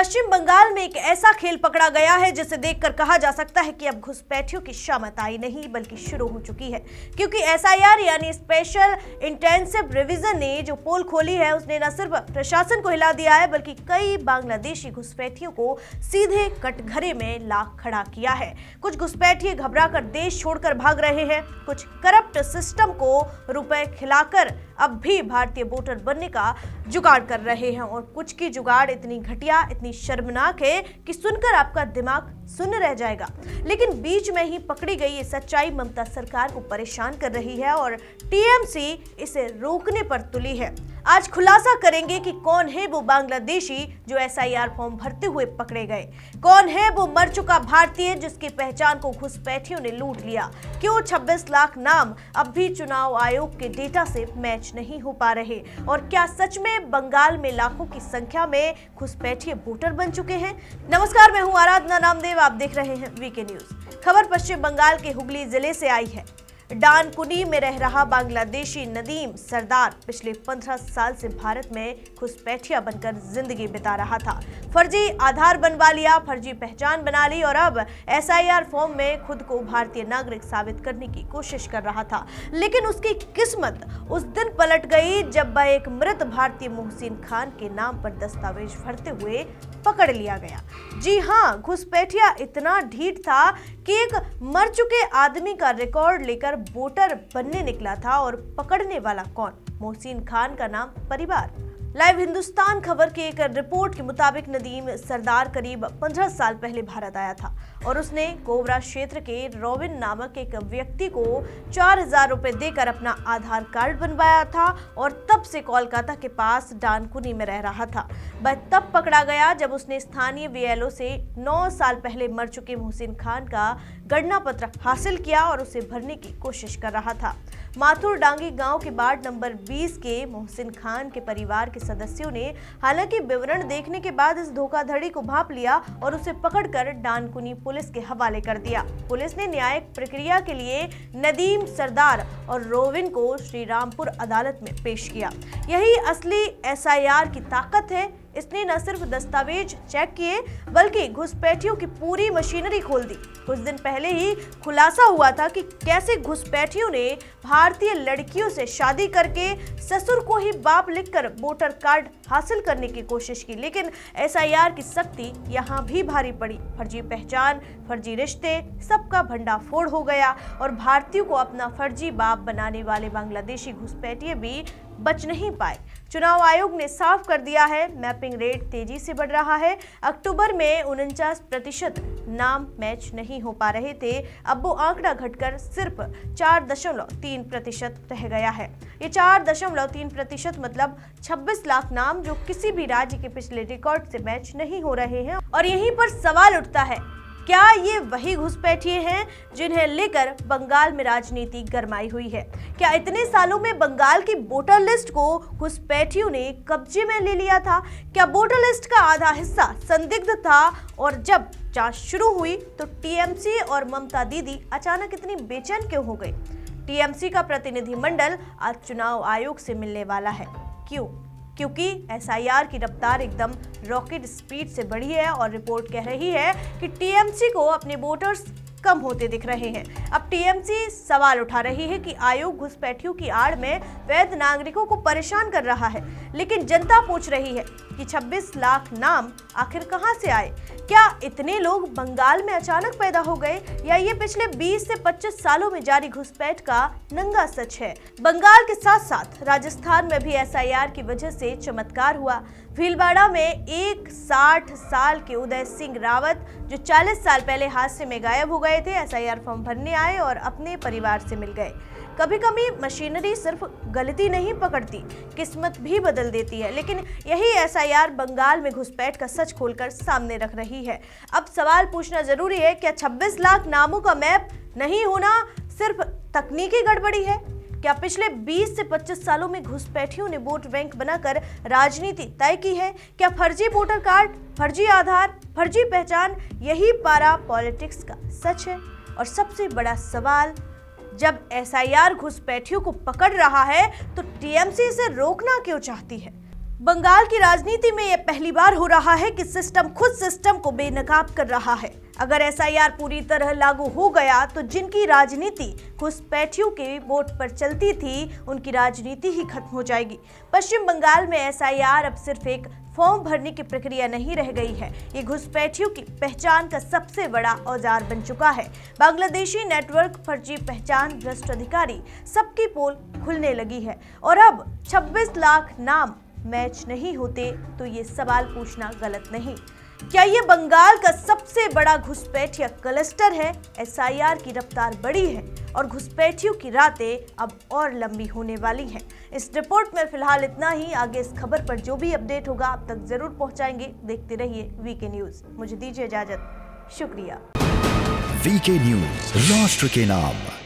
पश्चिम बंगाल में एक ऐसा खेल पकड़ा गया है जिसे देखकर कहा जा सकता है कि अब घुसपैठियों की शामत आई नहीं बल्कि शुरू हो चुकी है, क्योंकि एसआईआर यानी स्पेशल इंटेंसिव रिवीजन ने जो पोल खोली है उसने न सिर्फ प्रशासन को हिला दिया है बल्कि कई बांग्लादेशी घुसपैठियों को सीधे कटघरे में ला खड़ा किया है। कुछ घुसपैठिए घबराकर देश छोड़कर भाग रहे हैं, कुछ करप्ट सिस्टम को रुपए खिलाकर अब भी भारतीय वोटर बनने का जुगाड़ कर रहे हैं और कुछ की जुगाड़ इतनी घटिया, इतनी शर्मनाक है कि सुनकर आपका दिमाग सुन्न रह जाएगा। लेकिन बीच में ही पकड़ी गई ये सच्चाई ममता सरकार को परेशान कर रही है और टीएमसी इसे रोकने पर तुली है। आज खुलासा करेंगे कि कौन है वो बांग्लादेशी जो एसआईआर फॉर्म भरते हुए पकड़े गए, कौन है वो मर चुका भारतीय जिसकी पहचान को घुसपैठियों ने लूट लिया, क्यों 26 लाख नाम अब भी चुनाव आयोग के डेटा से मैच नहीं हो पा रहे और क्या सच में बंगाल में लाखों की संख्या में घुसपैठिए वोटर बन चुके हैं। नमस्कार, मैं हूं आराधना नामदेव, आप देख रहे हैं वीके न्यूज। खबर पश्चिम बंगाल के हुगली जिले से आई है। डानकुनी में रह रहा बांग्लादेशी नदीम सरदार पिछले 15 साल से भारत में घुसपैठिया बनकर जिंदगी बिता रहा था। फर्जी आधार बनवा लिया, फर्जी पहचान बना ली और अब एसआईआर फॉर्म में खुद को भारतीय नागरिक साबित करने की कोशिश कर रहा था। लेकिन उसकी किस्मत उस दिन पलट गई जब वह एक मृत भारतीय मोहसिन खान के नाम पर दस्तावेज भरते हुए पकड़ लिया गया। जी हाँ, घुसपैठिया इतना ढीठ था कि एक मर चुके आदमी का रिकॉर्ड लेकर वोटर बनने निकला था। और पकड़ने वाला कौन? मोहसिन खान का नाम परिवार। लाइव हिंदुस्तान खबर की एक रिपोर्ट के मुताबिक नदीम सरदार करीब 15 साल पहले भारत आया था और उसने कोबरा क्षेत्र के रोबिन नामक एक व्यक्ति को 4000 रुपए देकर अपना आधार कार्ड बनवाया था और तब से कोलकाता के पास डानकुनी में रह रहा था। वह तब पकड़ा गया जब उसने स्थानीय बीएलओ से 9 साल पहले मर चुके मोहसिन खान का गणना पत्र हासिल किया और उसे भरने की कोशिश कर रहा था। माथुर डांगी गांव के वार्ड नंबर 20 के मोहसिन खान के परिवार के सदस्यों ने हालांकि विवरण देखने के बाद इस धोखाधड़ी को भांप लिया और उसे पकड़कर डानकुनी पुलिस के हवाले कर दिया। पुलिस ने न्यायिक प्रक्रिया के लिए नदीम सरदार और रोविन को श्रीरामपुर अदालत में पेश किया। यही असली एसआईआर की ताकत है। इसने न सिर्फ दस्तावेज चेक किए बल्कि घुसपैठियों की पूरी मशीनरी खोल दी। कुछ दिन पहले ही खुलासा हुआ था कि कैसे घुसपैठियों ने भारतीय लड़कियों से शादी करके ससुर को ही बाप लिखकर वोटर कार्ड हासिल करने की कोशिश की। लेकिन एसआईआर की सख्ती यहाँ भी भारी पड़ी। फर्जी पहचान, फर्जी रिश्ते, सबका भंडाफोड़ हो गया और भारतीयों को अपना फर्जी बाप बनाने वाले बांग्लादेशी घुसपैठिए भी बच नहीं पाए। चुनाव आयोग ने साफ कर दिया है, मैपिंग रेट तेजी से बढ़ रहा है। अक्टूबर में 49% नाम मैच नहीं हो पा रहे थे, अब वो आंकड़ा घटकर सिर्फ 4.3% रह गया है। ये 4.3% मतलब 26 लाख नाम जो किसी भी राज्य के पिछले रिकॉर्ड से मैच नहीं हो रहे हैं। और यहीं पर सवाल उठता है, क्या ये वही घुसपैठिए हैं जिन्हें लेकर बंगाल में राजनीति गरमाई हुई है? क्या इतने सालों में बंगाल की वोटर लिस्ट को घुसपैठियों ने कब्जे में ले लिया था? क्या वोटर लिस्ट का आधा हिस्सा संदिग्ध था और जब जांच शुरू हुई तो टीएमसी और ममता दीदी अचानक इतनी बेचैन क्यों हो गई? टीएमसी का प्रतिनिधिमंडल आज चुनाव आयोग से मिलने वाला है। क्यों? क्योंकि एसआईआर की रफ्तार एकदम रॉकेट स्पीड से बढ़ी है और रिपोर्ट कह रही है कि टीएमसी को अपने वोटर्स कम होते दिख रहे हैं। अब टीएमसी सवाल उठा रही है कि आयोग घुसपैठियों की आड़ में वैध नागरिकों को परेशान कर रहा है, लेकिन जनता पूछ रही है कि 26 लाख नाम आखिर कहां से आए? क्या इतने लोग बंगाल में अचानक पैदा हो गए या ये पिछले 20 से 25 सालों में जारी घुसपैठ का नंगा सच है? बंगाल के साथ साथ राजस्थान में भी एसआईआर की वजह से चमत्कार हुआ। भीलवाड़ा में एक 60 साल के उदय सिंह रावत जो 40 साल पहले हादसे में गायब हो गए थे, एसआईआर फॉर्म भरने आए और अपने परिवार से मिल गए। कभी कभी मशीनरी सिर्फ गलती नहीं पकड़ती, किस्मत भी बदल देती है। लेकिन यही एसआईआर बंगाल में घुसपैठ का सच खोलकर सामने रख रही है। अब सवाल पूछना जरूरी है, क्या 26 लाख नामों का मैप नहीं होना सिर्फ तकनीकी गड़बड़ी है? क्या पिछले 20 से 25 सालों में घुसपैठियों ने वोट बैंक बनाकर राजनीति तय की है? क्या फर्जी वोटर कार्ड, फर्जी आधार, फर्जी पहचान यही पारा पॉलिटिक्स का सच है? और सबसे बड़ा सवाल, जब एसआईआर घुसपैठियों को पकड़ रहा है तो टीएमसी इसे रोकना क्यों चाहती है? बंगाल की राजनीति में यह पहली बार हो रहा है कि सिस्टम खुद सिस्टम को बेनकाब कर रहा है। अगर एसआईआर पूरी तरह लागू हो गया तो जिनकी राजनीति घुसपैठियों के वोट पर चलती थी, उनकी राजनीति ही खत्म हो जाएगी। पश्चिम बंगाल में एसआईआर अब सिर्फ एक फॉर्म भरने की प्रक्रिया नहीं रह गई है, ये घुसपैठियों की पहचान का सबसे बड़ा औजार बन चुका है। बांग्लादेशी नेटवर्क फर्जी पहचान भ्रष्ट अधिकारी सबकी पोल खुलने लगी है और अब 26 लाख नाम मैच नहीं होते तो ये सवाल पूछना गलत नहीं। क्या ये बंगाल का सबसे बड़ा घुसपैठिया क्लस्टर है? एसआईआर की रफ्तार बढ़ी है और घुसपैठियों की रातें अब और लंबी होने वाली हैं। इस रिपोर्ट में फिलहाल इतना ही। आगे इस खबर पर जो भी अपडेट होगा आप तक जरूर पहुंचाएंगे। देखते रहिए वीके न्यूज। मुझे दीजिए इजाजत। शुक्रिया। वीके न्यूज, राष्ट्र के नाम।